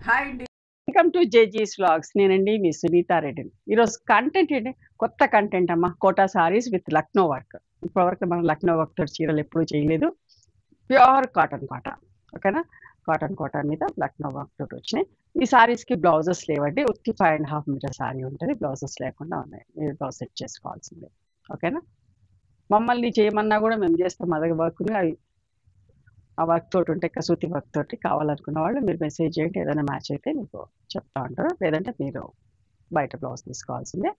Hi అండి. Welcome to జేజీస్ vlogs. నేనండి మీ సునీతా రెడ్డిని. ఈరోజు కంటెంట్ ఏంటి? కొత్త కంటెంట్ అమ్మా. Kota saris with Lucknow work. ఇప్పటివరకు మనం లక్నో వర్క్ తోటి చీరలు ఎప్పుడూ చేయలేదు. Pure cotton Kota. ఓకేనా? కాటన్ కోట మీద లక్నో వర్క్ తోటి వచ్చినాయి. ఈ సారీస్కి బ్లౌజెస్ లేవండి. ఉత్తి 5.5 మీటర్ సారీ ఉంటుంది. బ్లౌజెస్ లేకుండా ఉన్నాయి. మీరు బ్లౌజ్ సెట్ చేసుకోవాల్సిందే. ఓకేనా? మమ్మల్ని చేయమన్నా కూడా మేము చేస్తాం. మా దగ్గర వర్క్ని అవి ఆ వర్క్ తోటి ఉంటే కసూతి వర్క్ తోటి కావాలనుకున్న వాళ్ళు మీరు మెసేజ్ చేయండి. ఏదైనా మ్యాచ్ అయితే మీకు చెప్తా ఉంటారు. లేదంటే మీరు బయట బ్లౌజ్ తీసుకోవాల్సిందే.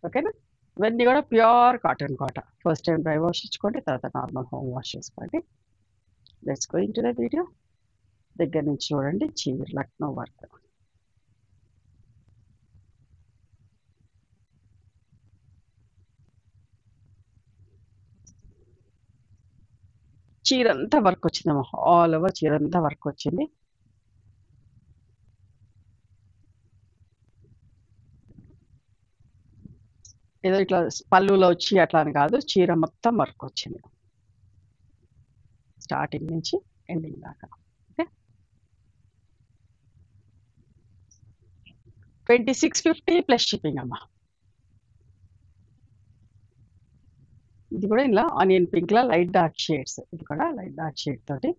ఓకేనా? ఇవన్నీ కూడా ప్యూర్ కాటన్ కోట. ఫస్ట్ టైం డ్రై వాష్ ఇచ్చుకోండి, తర్వాత నార్మల్ హోమ్ వాష్ చేసుకోండి. Let's go into the video. దగ్గర నుంచి చూడండి. చీర లక్నో వర్క్. చీర అంతా వర్క్ వచ్చిందమ్మా. ఆల్ ఓవర్ చీర అంతా వర్క్ వచ్చింది. ఏదో ఇట్లా పళ్ళులో వచ్చి అట్లా అని కాదు, చీర మొత్తం వర్క్ వచ్చింది స్టార్టింగ్ నుంచి ఎండింగ్ దాకా. ఓకే, 2650 ప్లస్ షిప్పింగ్ అమ్మా. ఇది కూడా ఇలా ఆనియన్ పింక్ లా లైట్ డార్క్ షేడ్స్. ఇది కూడా లైట్ డార్క్ షేడ్ తోటి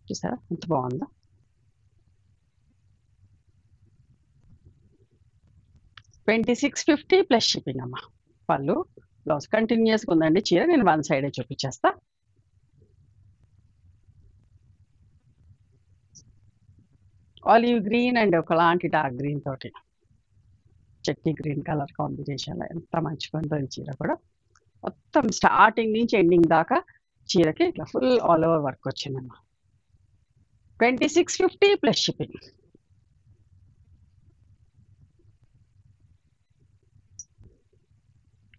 చూసారా ఎంత బాగుందో. 2650 ప్లస్ షిప్పింగ్ అమ్మా. పళ్ళు బ్లౌజ్ కంటిన్యూస్గా ఉందండి చీర. నేను వన్ సైడే చూపించేస్తా. ఆలివ్ గ్రీన్ అండ్ ఒకలాంటి డార్క్ గ్రీన్ తోటి చట్నీ గ్రీన్ కలర్ కాంబినేషన్లో ఎంత మంచిగా ఉందో ఈ చీర కూడా. మొత్తం స్టార్టింగ్ నుంచి ఎండింగ్ దాకా చీరకి ఇట్లా ఫుల్ ఆల్ ఓవర్ వర్క్ వచ్చిందమ్మా. 2650 plus shipping.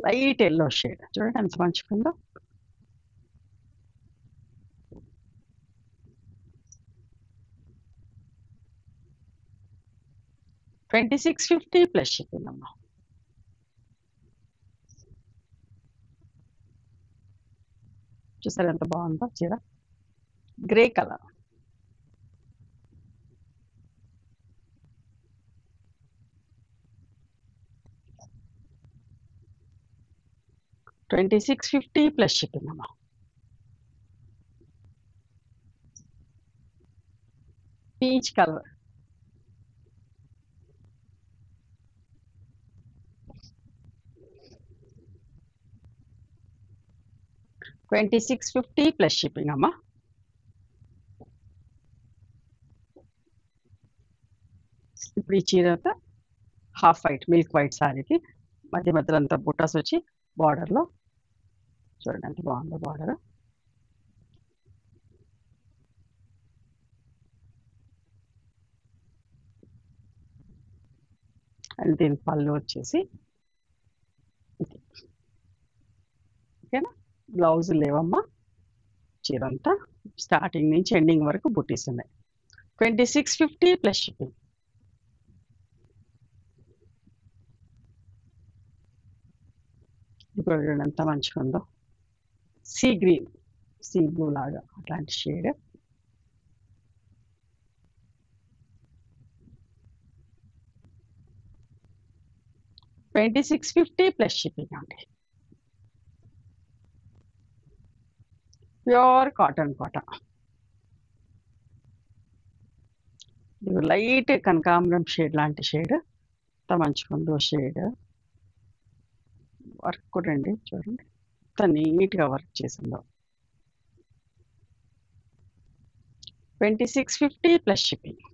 Light yellow shade చూడండి ఎంత మంచిగా ఉందో. $2650 ప్లస్ షిప్పింగ్ అమ్మా. చూసారు ఎంత బాగుందో చీర. Grey colour. $2650 ప్లస్ షిప్పింగ్ అమ్మా. Peach colour. $2650 ప్లస్ షిప్పింగ్ అమ్మా. ఇప్పుడు ఈ చీర హాఫ్ వైట్ మిల్క్ వైట్ సారీకి మధ్య మధ్యలో అంతా బుట్టాస్ వచ్చి బార్డర్లో చూడండి ఎంత బాగుందో బార్డర్. అండ్ దీని పళ్ళు వచ్చేసి ఓకేనా. బ్లౌజ్ లేవమ్మా. చీర అంతా స్టార్టింగ్ నుంచి ఎండింగ్ వరకు బుట్టీస్ ఉన్నాయి. 2650 ప్లస్ షిప్పింగ్. ఇప్పుడు చూడండి ఎంత మంచిగా ఉందో. సీ గ్రీన్, సీ బ్లూ లాగా అట్లాంటి షేడ్. $2650 ప్లస్ షిప్పింగ్ అండి. ప్యూర్ కాటన్ కోట. ఇది లైట్ కనకాంబరం షేడ్ లాంటి షేడ్. ఎంత మంచిగా ఉందో షేడ్. వర్క్ కూడా అండి చూడండి ఎంత నీట్గా వర్క్ చేసిందో. 2650 plus shipping.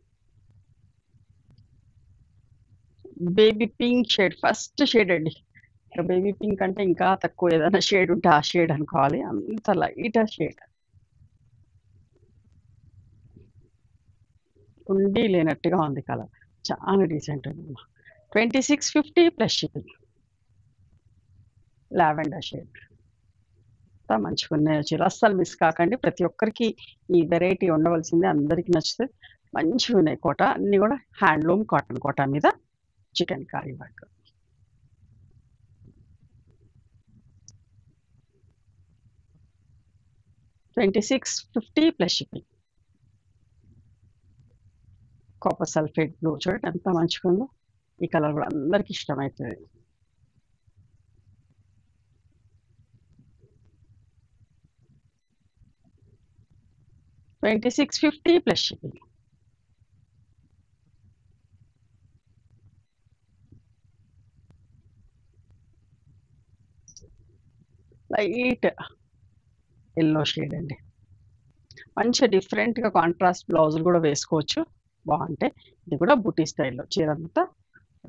Baby pink shade first shade అండి. బేబీ పింక్ అంటే ఇంకా తక్కువ ఏదైనా షేడ్ ఉంటే ఆ షేడ్ అనుకోవాలి. అంత లైట్ షేడ్. ఉండి లేనట్టుగా ఉంది కలర్. చాలా డీసెంట్ ఉంది. 2650 ప్లస్ షిప్పింగ్. Lavender shade. అంతా మంచిగా ఉన్నాయి చీర. అస్సలు మిస్ కాకండి. ప్రతి ఒక్కరికి ఈ వెరైటీ ఉండవలసిందే. అందరికీ నచ్చుతుంది. మంచిగా ఉన్నాయి కోట. అన్నీ కూడా హ్యాండ్లూమ్ కాటన్ కోట మీద chikankari work. 2650 plus shipping. Copper sulphate blue చూడండి ఎంత మంచిగా ఉందో. ఈ కలర్ కూడా అందరికి ఇష్టమవుతుంది. $2650 plus shipping. Light yellow shade అండి. మంచి డిఫరెంట్గా కాంట్రాస్ట్ బ్లౌజులు కూడా వేసుకోవచ్చు, బాగుంటాయి. ఇది కూడా బూటీ స్టైల్లో చీర అంతా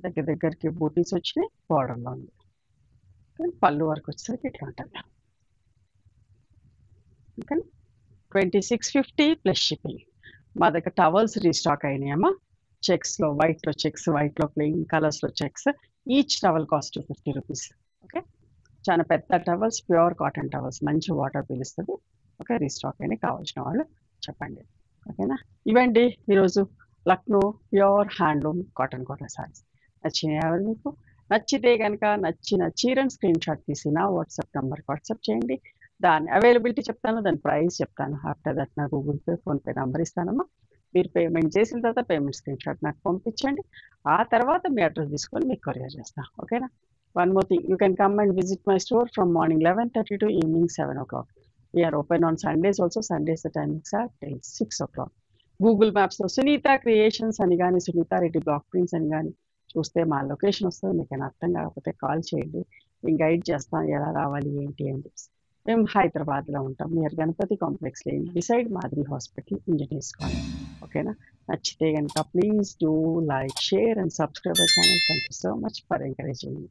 దగ్గరికి బూటీస్ వచ్చినాయి, బార్డర్లో ఉంది. పళ్ళు వరకు వచ్చేసరికి ఇట్లా ఉంటుంది. Okay, 2650 plus shipping. మా దగ్గర టవల్స్ రీస్టాక్ అయినాయమ్మా. చెక్స్లో వైట్లో చెక్స్, వైట్లో ప్లెయిన్, కలర్స్లో checks. Each towel cost 50 rupees. Okay, చాలా పెద్ద టవల్స్, ప్యూర్ కాటన్ టవల్స్, మంచి వాటర్ పీలుస్తుంది. ఓకే, రీస్టాక్ అయినా కావాల్సిన వాళ్ళు చెప్పండి. ఓకేనా, ఇవండి ఈరోజు Lucknow pure handloom cotton saris. నచ్చినాయి మీకు? నచ్చితే కనుక నచ్చిన చీరని స్క్రీన్ షాట్ తీసి నా వాట్సాప్ నెంబర్కి వాట్సాప్ చేయండి. దాని అవైలబిలిటీ చెప్తాను, దాని ప్రైస్ చెప్తాను. ఆఫ్టర్ దట్ నా గూగుల్ పే, ఫోన్పే నెంబర్ ఇస్తానమ్మా. మీరు పేమెంట్ చేసిన తర్వాత పేమెంట్ స్క్రీన్ షాట్ నాకు పంపించండి. ఆ తర్వాత మీ అడ్రస్ తీసుకొని మీకు కొరియర్ చేస్తాను. ఓకేనా. One more thing, you can come and visit my store from morning 11:30 to evening 7 o'clock. We are open on Sundays also. Sundays the timings are till 6 o'clock. Google Maps లో Sunitha creations అని కానీ, Sunitha Reddy block prints అని కానీ చూస్తే మా location వస్తుంది. మీకు ఏమైనా అర్థం కాకపోతే కాల్ చేయండి, నేను గైడ్ చేస్తాను ఎలా రావాలి ఏంటి అని చెప్పి. మేము హైదరాబాద్లో ఉంటాం, near Ganapathi complex lane beside Madhavi hospital, engineers colony. ఓకేనా, నచ్చితే కనుక please do like, share and subscribe our channel. Thank you so much for encouraging me.